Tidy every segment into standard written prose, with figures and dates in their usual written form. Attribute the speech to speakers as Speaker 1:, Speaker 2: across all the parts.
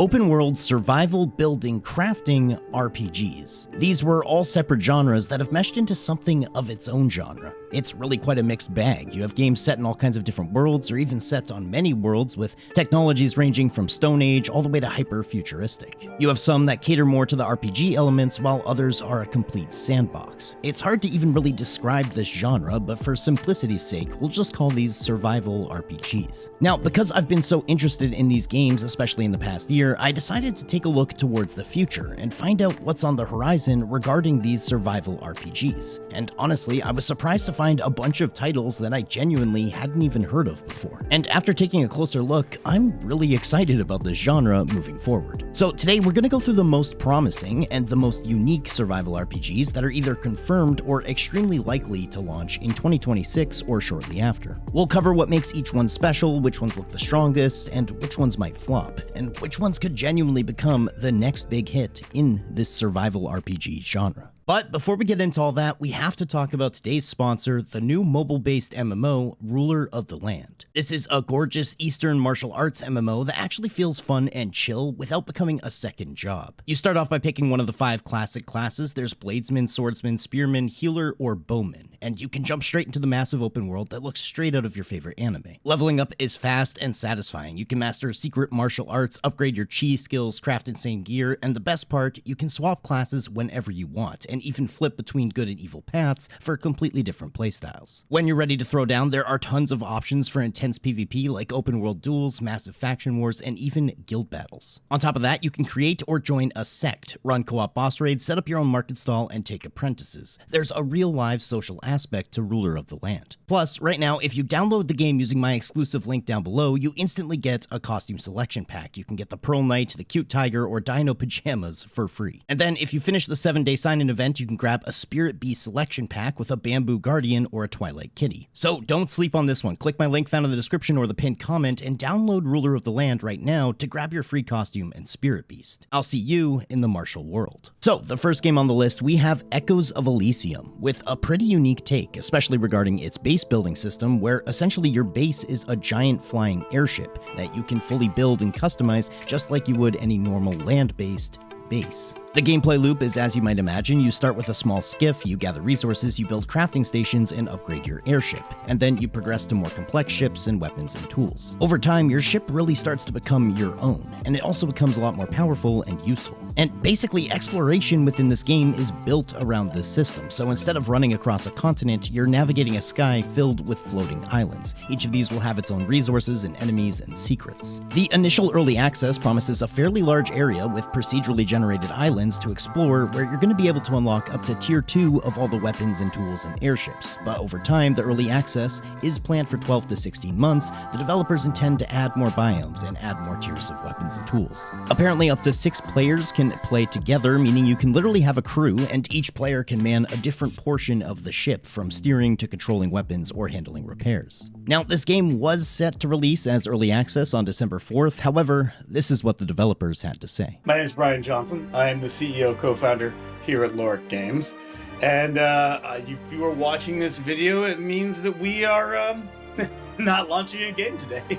Speaker 1: Open-world survival, building, crafting RPGs. These were all separate genres that have meshed into something of its own genre. It's really quite a mixed bag. You have games set in all kinds of different worlds, or even set on many worlds, with technologies ranging from Stone Age all the way to hyper-futuristic. You have some that cater more to the RPG elements, while others are a complete sandbox. It's hard to even really describe this genre, but for simplicity's sake, we'll just call these survival RPGs. Now, because I've been so interested in these games, especially in the past year, I decided to take a look towards the future and find out what's on the horizon regarding these survival RPGs. And honestly, I was surprised to find a bunch of titles that I genuinely hadn't even heard of before. And after taking a closer look, I'm really excited about this genre moving forward. So today we're going to go through the most promising and the most unique survival RPGs that are either confirmed or extremely likely to launch in 2026 or shortly after. We'll cover what makes each one special, which ones look the strongest, and which ones might flop, and which ones could genuinely become the next big hit in this survival RPG genre. But before we get into all that, we have to talk about today's sponsor, the new mobile-based MMO, Ruler of the Land. This is a gorgeous Eastern martial arts MMO that actually feels fun and chill without becoming a second job. You start off by picking one of the 5 classic classes. There's Bladesman, Swordsman, Spearman, Healer, or Bowman, and you can jump straight into the massive open world that looks straight out of your favorite anime. Leveling up is fast and satisfying. You can master secret martial arts, upgrade your chi skills, craft insane gear, and the best part, you can swap classes whenever you want, and even flip between good and evil paths for completely different playstyles. When you're ready to throw down, there are tons of options for intense PvP like open world duels, massive faction wars, and even guild battles. On top of that, you can create or join a sect, run co-op boss raids, set up your own market stall, and take apprentices. There's a real live social aspect to Ruler of the Land. Plus, right now, if you download the game using my exclusive link down below, you instantly get a costume selection pack. You can get the Pearl Knight, the cute tiger, or Dino pajamas for free. And then if you finish the 7-day sign-in event, you can grab a Spirit Beast selection pack with a Bamboo Guardian or a Twilight Kitty. So don't sleep on this one. Click my link found in the description or the pinned comment and download Ruler of the Land right now to grab your free costume and Spirit Beast. I'll see you in the martial world. So the first game on the list, we have Echoes of Elysium, with a pretty unique take, especially regarding its base building system, where essentially your base is a giant flying airship that you can fully build and customize just like you would any normal land-based base. The gameplay loop is as you might imagine. You start with a small skiff, you gather resources, you build crafting stations, and upgrade your airship. And then you progress to more complex ships and weapons and tools. Over time, your ship really starts to become your own, and it also becomes a lot more powerful and useful. And basically, exploration within this game is built around this system. So instead of running across a continent, you're navigating a sky filled with floating islands. Each of these will have its own resources and enemies and secrets. The initial early access promises a fairly large area with procedurally generated islands to explore, where you're going to be able to unlock up to tier 2 of all the weapons and tools and airships. But over time, the early access is planned for 12 to 16 months. The developers intend to add more biomes and add more tiers of weapons and tools. Apparently, up to 6 players can play together, meaning you can literally have a crew, and each player can man a different portion of the ship, from steering to controlling weapons or handling repairs. Now, this game was set to release as early access on December 4th. However, this is what the developers had to say.
Speaker 2: My name is Brian Johnson. I am the CEO co-founder here at Lord Games, and if you are watching this video, it means that we are not launching a game today.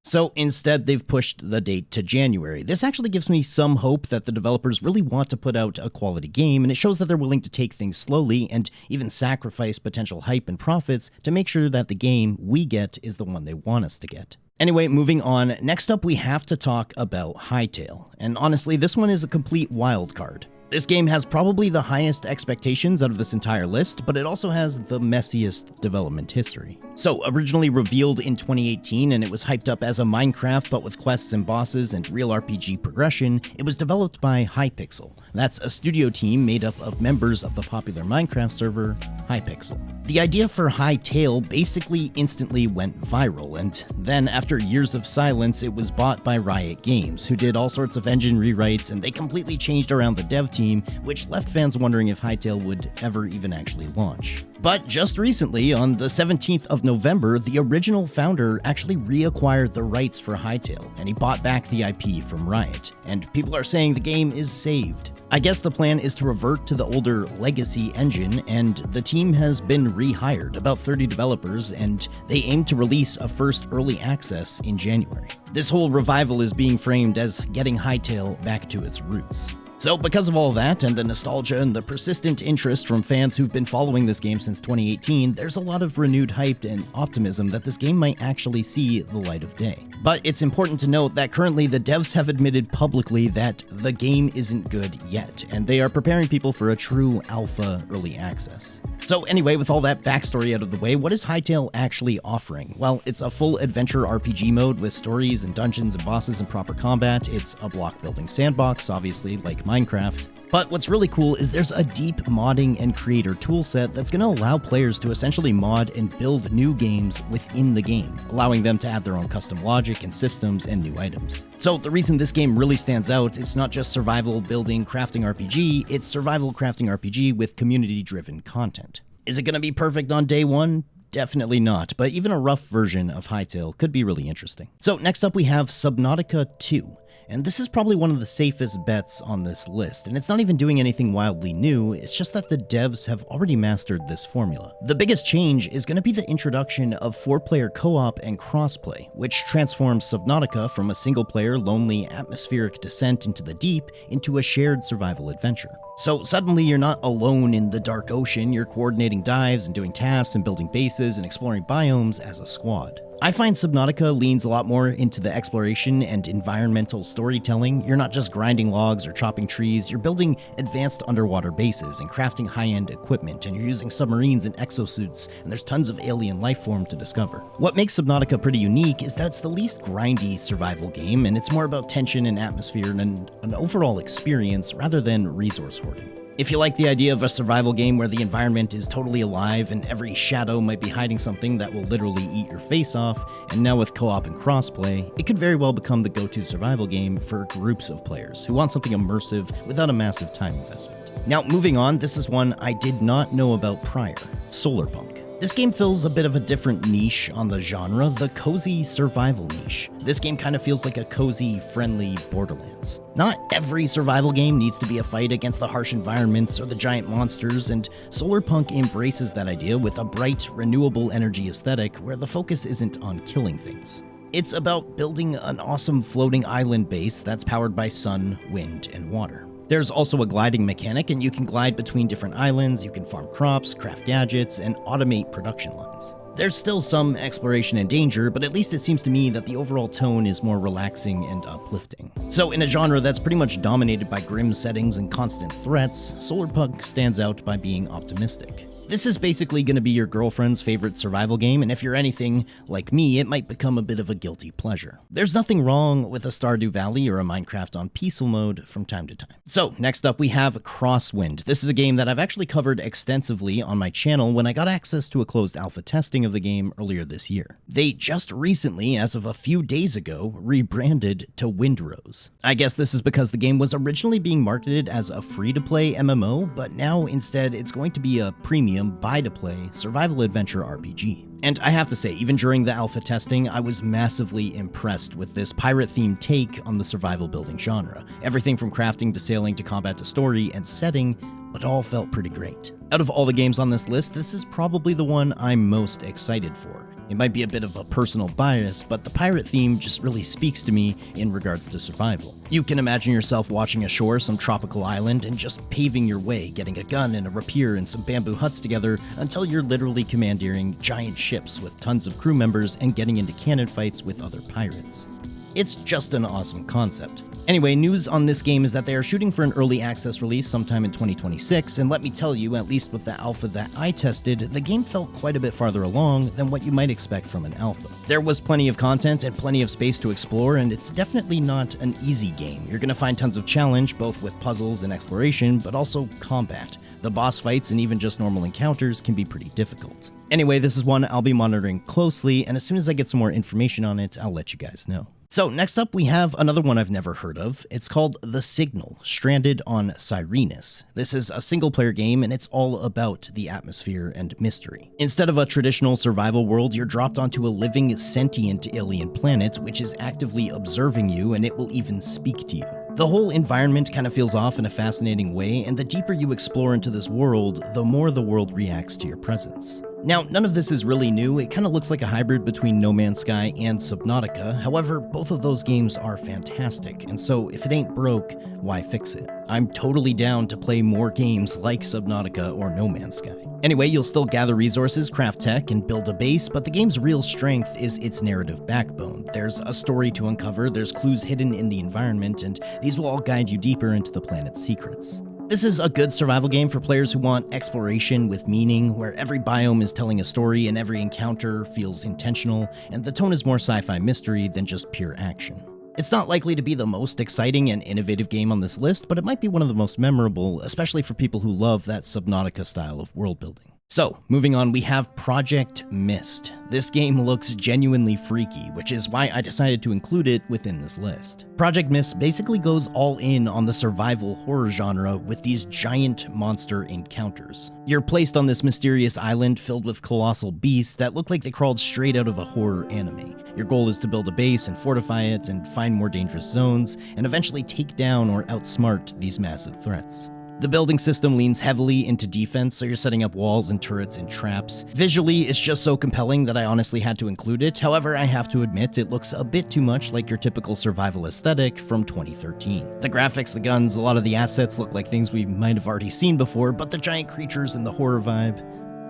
Speaker 1: So instead, they've pushed the date to January. This actually gives me some hope that the developers really want to put out a quality game, and it shows that they're willing to take things slowly and even sacrifice potential hype and profits to make sure that the game we get is the one they want us to get. Anyway, moving on, next up we have to talk about Hytale, and honestly, this one is a complete wild card. This game has probably the highest expectations out of this entire list, but it also has the messiest development history. So, originally revealed in 2018, and it was hyped up as a Minecraft but with quests and bosses and real RPG progression, it was developed by Hypixel. That's a studio team made up of members of the popular Minecraft server, Hypixel. The idea for Hytale basically instantly went viral, and then after years of silence, it was bought by Riot Games, who did all sorts of engine rewrites, and they completely changed around the dev team, which left fans wondering if Hytale would ever even actually launch. But just recently, on the 17th of November, the original founder actually reacquired the rights for Hytale, and he bought back the IP from Riot, and people are saying the game is saved. I guess the plan is to revert to the older legacy engine, and the team has been rehired about 30 developers, and they aim to release a first early access in January. This whole revival is being framed as getting Hytale back to its roots. So because of all that, and the nostalgia and the persistent interest from fans who've been following this game since 2018, there's a lot of renewed hype and optimism that this game might actually see the light of day. But it's important to note that currently the devs have admitted publicly that the game isn't good yet, and they are preparing people for a true alpha early access. So anyway, with all that backstory out of the way, what is Hytale actually offering? Well, it's a full adventure RPG mode with stories and dungeons and bosses and proper combat. It's a block building sandbox, obviously, like Minecraft. But what's really cool is there's a deep modding and creator toolset that's going to allow players to essentially mod and build new games within the game, allowing them to add their own custom logic and systems and new items. So the reason this game really stands out, it's not just survival building crafting RPG, it's survival crafting RPG with community-driven content. Is it going to be perfect on day one? Definitely not, but even a rough version of Hytale could be really interesting. So next up we have Subnautica 2. And this is probably one of the safest bets on this list, and it's not even doing anything wildly new, it's just that the devs have already mastered this formula. The biggest change is going to be the introduction of 4-player co-op and crossplay, which transforms Subnautica from a single-player, lonely, atmospheric descent into the deep into a shared survival adventure. So suddenly you're not alone in the dark ocean, you're coordinating dives and doing tasks and building bases and exploring biomes as a squad. I find Subnautica leans a lot more into the exploration and environmental storytelling. You're not just grinding logs or chopping trees, you're building advanced underwater bases and crafting high-end equipment, and you're using submarines and exosuits, and there's tons of alien life form to discover. What makes Subnautica pretty unique is that it's the least grindy survival game, and it's more about tension and atmosphere and an overall experience rather than resource hoarding. If you like the idea of a survival game where the environment is totally alive and every shadow might be hiding something that will literally eat your face off, and now with co-op and crossplay, it could very well become the go-to survival game for groups of players who want something immersive without a massive time investment. Now, moving on, this is one I did not know about prior, Solarpunk. This game fills a bit of a different niche on the genre, the cozy survival niche. This game kind of feels like a cozy, friendly Borderlands. Not every survival game needs to be a fight against the harsh environments or the giant monsters, and Solarpunk embraces that idea with a bright, renewable energy aesthetic where the focus isn't on killing things. It's about building an awesome floating island base that's powered by sun, wind, and water. There's also a gliding mechanic, and you can glide between different islands, you can farm crops, craft gadgets, and automate production lines. There's still some exploration and danger, but at least it seems to me that the overall tone is more relaxing and uplifting. So in a genre that's pretty much dominated by grim settings and constant threats, Solarpunk stands out by being optimistic. This is basically going to be your girlfriend's favorite survival game, and if you're anything like me, it might become a bit of a guilty pleasure. There's nothing wrong with a Stardew Valley or a Minecraft on peaceful mode from time to time. So, next up we have Crosswind. This is a game that I've actually covered extensively on my channel when I got access to a closed alpha testing of the game earlier this year. They just recently, as of a few days ago, rebranded to Windrose. I guess this is because the game was originally being marketed as a free-to-play MMO, but now instead it's going to be a premium buy-to-play survival adventure RPG. And I have to say, even during the alpha testing, I was massively impressed with this pirate-themed take on the survival building genre. Everything from crafting to sailing to combat to story and setting, it all felt pretty great. Out of all the games on this list, this is probably the one I'm most excited for. It might be a bit of a personal bias, but the pirate theme just really speaks to me in regards to survival. You can imagine yourself watching ashore some tropical island and just paving your way, getting a gun and a rapier and some bamboo huts together until you're literally commandeering giant ships with tons of crew members and getting into cannon fights with other pirates. It's just an awesome concept. Anyway, news on this game is that they are shooting for an early access release sometime in 2026, and let me tell you, at least with the alpha that I tested, the game felt quite a bit farther along than what you might expect from an alpha. There was plenty of content and plenty of space to explore, and it's definitely not an easy game. You're gonna find tons of challenge, both with puzzles and exploration, but also combat. The boss fights and even just normal encounters can be pretty difficult. Anyway, this is one I'll be monitoring closely, and as soon as I get some more information on it, I'll let you guys know. So next up we have another one I've never heard of. It's called The Signal, stranded on Sirenis. This is a single player game and it's all about the atmosphere and mystery. Instead of a traditional survival world, you're dropped onto a living, sentient alien planet which is actively observing you, and it will even speak to you. The whole environment kind of feels off in a fascinating way, and the deeper you explore into this world, the more the world reacts to your presence. Now, none of this is really new. It kind of looks like a hybrid between No Man's Sky and Subnautica. However, both of those games are fantastic, and so if it ain't broke, why fix it? I'm totally down to play more games like Subnautica or No Man's Sky. Anyway, you'll still gather resources, craft tech, and build a base, but the game's real strength is its narrative backbone. There's a story to uncover, there's clues hidden in the environment, and these will all guide you deeper into the planet's secrets. This is a good survival game for players who want exploration with meaning, where every biome is telling a story and every encounter feels intentional, and the tone is more sci-fi mystery than just pure action. It's not likely to be the most exciting and innovative game on this list, but it might be one of the most memorable, especially for people who love that Subnautica style of world building. So, moving on, we have Project Mist. This game looks genuinely freaky, which is why I decided to include it within this list. Project Mist basically goes all in on the survival horror genre with these giant monster encounters. You're placed on this mysterious island filled with colossal beasts that look like they crawled straight out of a horror anime. Your goal is to build a base and fortify it and find more dangerous zones, and eventually take down or outsmart these massive threats. The building system leans heavily into defense, so you're setting up walls and turrets and traps. Visually, it's just so compelling that I honestly had to include it. However, I have to admit it looks a bit too much like your typical survival aesthetic from 2013. The graphics, the guns, a lot of the assets look like things we might have already seen before, but the giant creatures and the horror vibe,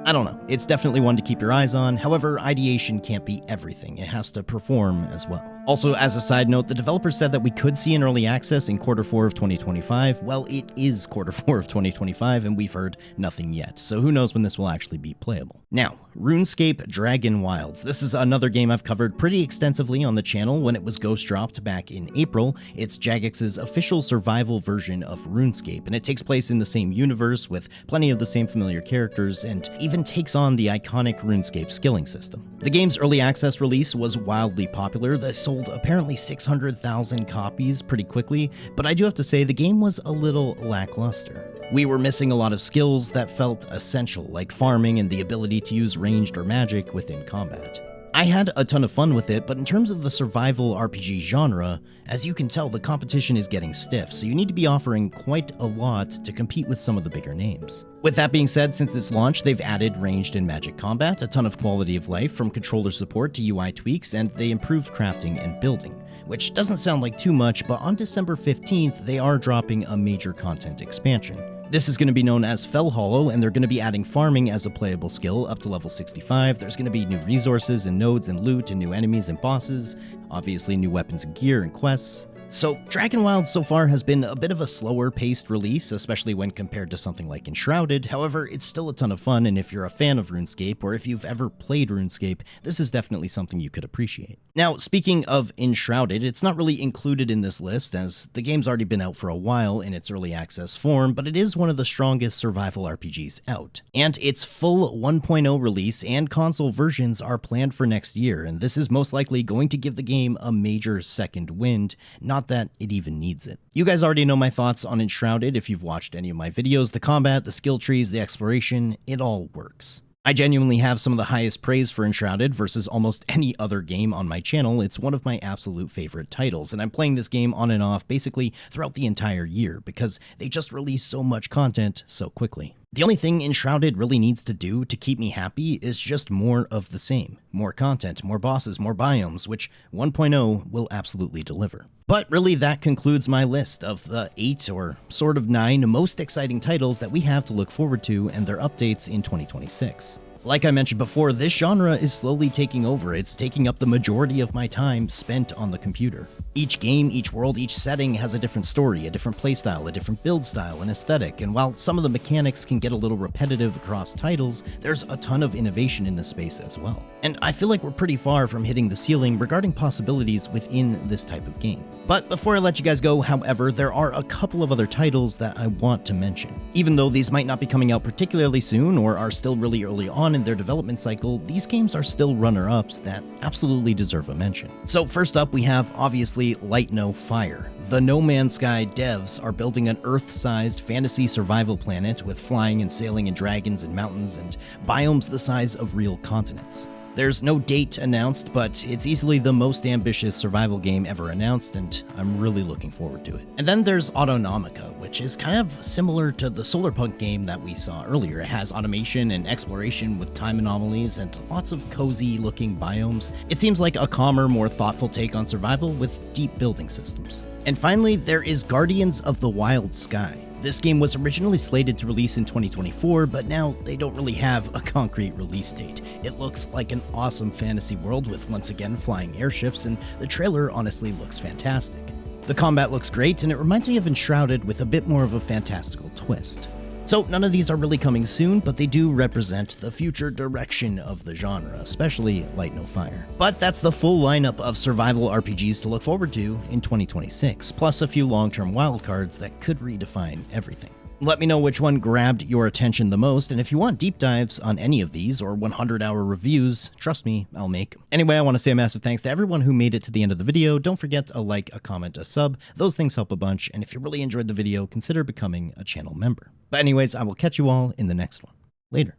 Speaker 1: I don't know, it's definitely one to keep your eyes on. However, ideation can't be everything, it has to perform as well. Also, as a side note, the developer said that we could see an early access in Q4 of 2025. Well, it is Q4 of 2025, and we've heard nothing yet, so who knows when this will actually be playable. Now, Runescape Dragonwilds. This is another game I've covered pretty extensively on the channel when it was ghost dropped back in April. It's Jagex's official survival version of Runescape, and it takes place in the same universe with plenty of the same familiar characters, and even takes on the iconic Runescape skilling system. The game's early access release was wildly popular. They sold apparently 600,000 copies pretty quickly, but I do have to say the game was a little lackluster. We were missing a lot of skills that felt essential, like farming and the ability to use ranged or magic within combat. I had a ton of fun with it, but in terms of the survival RPG genre, as you can tell, the competition is getting stiff, so you need to be offering quite a lot to compete with some of the bigger names. With that being said, since its launch, they've added ranged and magic combat, a ton of quality of life from controller support to UI tweaks, and they improved crafting and building, which doesn't sound like too much, but on December 15th, they are dropping a major content expansion. This is going to be known as Fellhollow, and they're going to be adding farming as a playable skill up to level 65. There's going to be new resources and nodes and loot and new enemies and bosses, obviously new weapons and gear and quests. So, Dragonwilds so far has been a bit of a slower paced release, especially when compared to something like Enshrouded. However, it's still a ton of fun, and if you're a fan of RuneScape, or if you've ever played RuneScape, this is definitely something you could appreciate. Now, speaking of Enshrouded, it's not really included in this list, as the game's already been out for a while in its early access form, but it is one of the strongest survival RPGs out. And its full 1.0 release and console versions are planned for next year, and this is most likely going to give the game a major second wind, not that it even needs it. You guys already know my thoughts on Enshrouded if you've watched any of my videos. The combat, the skill trees, the exploration, it all works. I genuinely have some of the highest praise for Enshrouded versus almost any other game on my channel. It's one of my absolute favorite titles, and I'm playing this game on and off basically throughout the entire year because they just release so much content so quickly. The only thing Enshrouded really needs to do to keep me happy is just more of the same. More content, more bosses, more biomes, which 1.0 will absolutely deliver. But really, that concludes my list of the 8 or sort of 9 most exciting titles that we have to look forward to and their updates in 2026. Like I mentioned before, this genre is slowly taking over. It's taking up the majority of my time spent on the computer. Each game, each world, each setting has a different story, a different playstyle, a different build style, and aesthetic, and while some of the mechanics can get a little repetitive across titles, there's a ton of innovation in this space as well. And I feel like we're pretty far from hitting the ceiling regarding possibilities within this type of game. But before I let you guys go, however, there are a couple of other titles that I want to mention. Even though these might not be coming out particularly soon or are still really early on in their development cycle, these games are still runner-ups that absolutely deserve a mention. So first up, we have obviously Light No Fire. The No Man's Sky devs are building an Earth-sized fantasy survival planet with flying and sailing and dragons and mountains and biomes the size of real continents. There's no date announced, but it's easily the most ambitious survival game ever announced, and I'm really looking forward to it. And then there's Autonomica, which is kind of similar to the Solarpunk game that we saw earlier. It has automation and exploration with time anomalies and lots of cozy-looking biomes. It seems like a calmer, more thoughtful take on survival with deep building systems. And finally, there is Guardians of the Wild Sky. This game was originally slated to release in 2024, but now they don't really have a concrete release date. It looks like an awesome fantasy world with, once again, flying airships, and the trailer honestly looks fantastic. The combat looks great, and it reminds me of Enshrouded with a bit more of a fantastical twist. So none of these are really coming soon, but they do represent the future direction of the genre, especially Light No Fire. But that's the full lineup of survival RPGs to look forward to in 2026, plus a few long-term wildcards that could redefine everything. Let me know which one grabbed your attention the most, and if you want deep dives on any of these or 100-hour reviews, trust me, I'll make. Anyway, I want to say a massive thanks to everyone who made it to the end of the video. Don't forget a like, a comment, a sub. Those things help a bunch, and if you really enjoyed the video, consider becoming a channel member. But anyways, I will catch you all in the next one. Later.